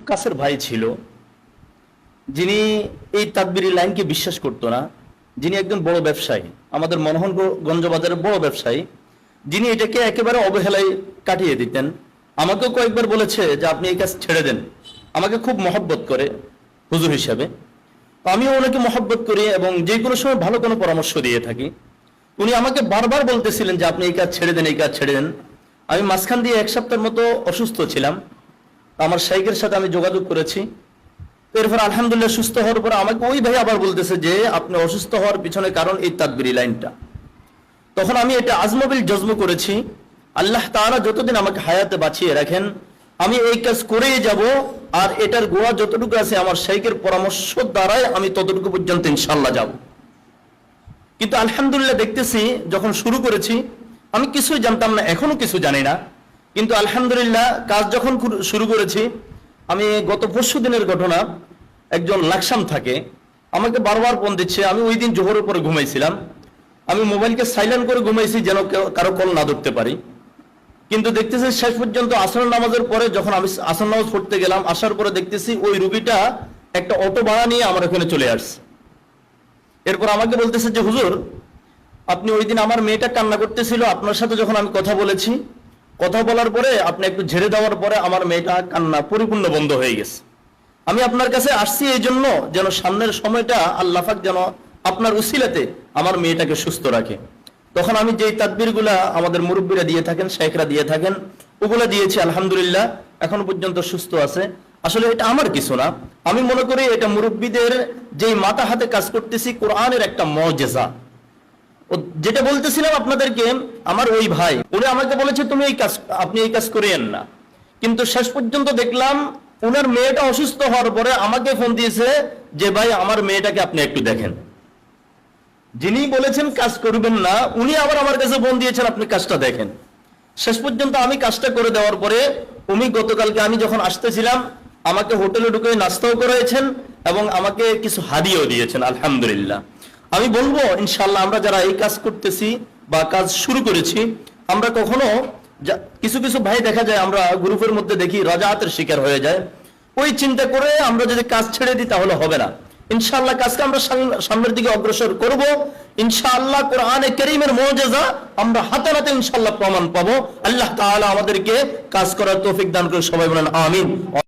কাছের ভাই ছিল, যিনি এই তাদবিরি লাইনকে বিশ্বাস করতো না। যিনি একজন বড় ব্যবসায়ী, আমাদের মনোহরগঞ্জ বাজারের বড় ব্যবসায়ী, যিনি এটাকে একেবারে অবহেলায় কাটিয়ে দিতেন। আমাকেও কয়েকবার বলেছে যে আপনি এই কাজ ছেড়ে দেন। আমাকে খুব মহব্বত করে হুজুর হিসাবে, তো আমিও ওনাকে মহব্বত করি এবং যে কোনো সময় ভালো কোনো পরামর্শ দিয়ে থাকি। উনি আমাকে বারবার বলতেছিলেন যে আপনি এই কাজ ছেড়ে দেন, এই কাজ ছেড়ে দেন। আমি মাঝখান দিয়ে 1 সপ্তাহের মতো অসুস্থ ছিলাম। আমার শাইখের সাথে আমি যোগাযোগ করেছি। এরপর আলহামদুলিল্লাহ সুস্থ হওয়ার পর আমাকে ওই ভাই আবার বলতেছে যে আপনি অসুস্থ হওয়ার পিছনে কারণ এই তাদবিরি লাইনটা। তখন আমি এটা আজমবিল জজম করেছি, আল্লাহ তাআলা যতদিন আমাকে হায়াতে বাঁচিয়ে রাখেন আমি এই কাজ করেই যাব, আর এটার গোয়া যতটুকু আছে আমার শাইখের পরামর্শ দ্বারাই আমি ততটুকু পর্যন্ত ইনশাআল্লাহ যাব। কিন্তু আলহামদুলিল্লাহ দেখতেছি যখন শুরু করেছি, আমি কিছুই জানতাম না, এখনো কিছু জানি না, কিন্তু আলহামদুলিল্লাহ কাজ যখন শুরু করেছি, আমি গত পরশু দিনের ঘটনা, একজন লাকসাম থাকে, আমাকে বারবার ফোন দিচ্ছে। আমি ওই দিন জোহরের পরে ঘুমাইছিলাম, আমি মোবাইলকে সাইলেন্ট করে ঘুমাইছি যেন কারো কল না ধরতে পারি। কিন্তু দেখতেছি শেষ পর্যন্ত আসর নামাজের পরে যখন আমি আসর নামাজ পড়তে গেলাম, আসার পরে দেখতেছি ওই রুগীটা একটা অটো ভাড়া নিয়ে আমার এখানে চলে আসছে। এরপর আমাকে বলতেছে যে হুজুর, আপনি ওই দিন আমার মেয়েটা কান্না করতেছিল, আপনার সাথে যখন আমি কথা বলেছি, কথা বলার পরে আপনি একটু ঝেড়ে দেওয়ার পরে আমার মেয়েটা কান্না পরিপূর্ণ বন্ধ হয়ে গেছে। আমি আপনার কাছে আসছি এই জন্য যেন সামনের সময়টা আল্লাহ পাক যেন আপনার উসিলাতে আমার মেয়েটাকে সুস্থ রাখে। তখন আমি যেই তাদবিরগুলা আমাদের মুরব্বীরা দিয়ে থাকেন, শেখরা দিয়ে থাকেন, ওগুলা দিয়েছি। আলহামদুলিল্লাহ এখন পর্যন্ত সুস্থ আছে। আসলে এটা আমার কিছু না, আমি মনে করি এটা মুরব্বীদের যেই মাথা হাতে কাজ করতেছি, কোরআনের একটা মুজিজা। যেটা বলতেছিলাম আপনাদেরকে, আমার ওই ভাই উনি আমাকে বলেছে তুমি এই কাজ, আপনি এই কাজ করিয়েন না। কিন্তু শেষ পর্যন্ত দেখলাম উনার মেয়েটা অসুস্থ হওয়ার পরে আমাকে ফোন দিয়েছে যে ভাই আমার মেয়েটাকে আপনি একটু দেখেন। যিনি বলেছেন কাজ করবেন না, উনি আবার আমার কাছে ফোন দিয়েছেন আপনি কাজটা দেখেন। শেষ পর্যন্ত আমি কাজটা করে দেওয়ার পরে উনি গতকালকে আমি যখন আসতেছিলাম আমাকে হোটেলে ঢুকে নাস্তাও করাইছেন এবং আমাকে কিছু হাদিয়াও দিয়েছেন। আলহামদুলিল্লাহ আমি বলবো ইনশাআল্লাহ আমরা যারা এই কাজ করতেছি বা কাজ শুরু করেছি, আমরা কখনো কিছু কিছু ভাই দেখা যায় আমরা গ্রুপের মধ্যে দেখি রাজাতের শিকার হয়ে যায়। ওই চিন্তা করে আমরা যদি কাজ ছেড়ে দিই তাহলে হবে না। ইনশাআল্লাহ কাজকে আমরা সামনের দিকে অগ্রসর করব। ইনশাআল্লাহ কোরআনে কারীমের মুজিজা আমরা হাতে হাতে ইনশাআল্লাহ প্রমাণ পাবো। আল্লাহ তাআলা আমাদেরকে কাজ করার তৌফিক দান করে, সবাই বলেন আমিন।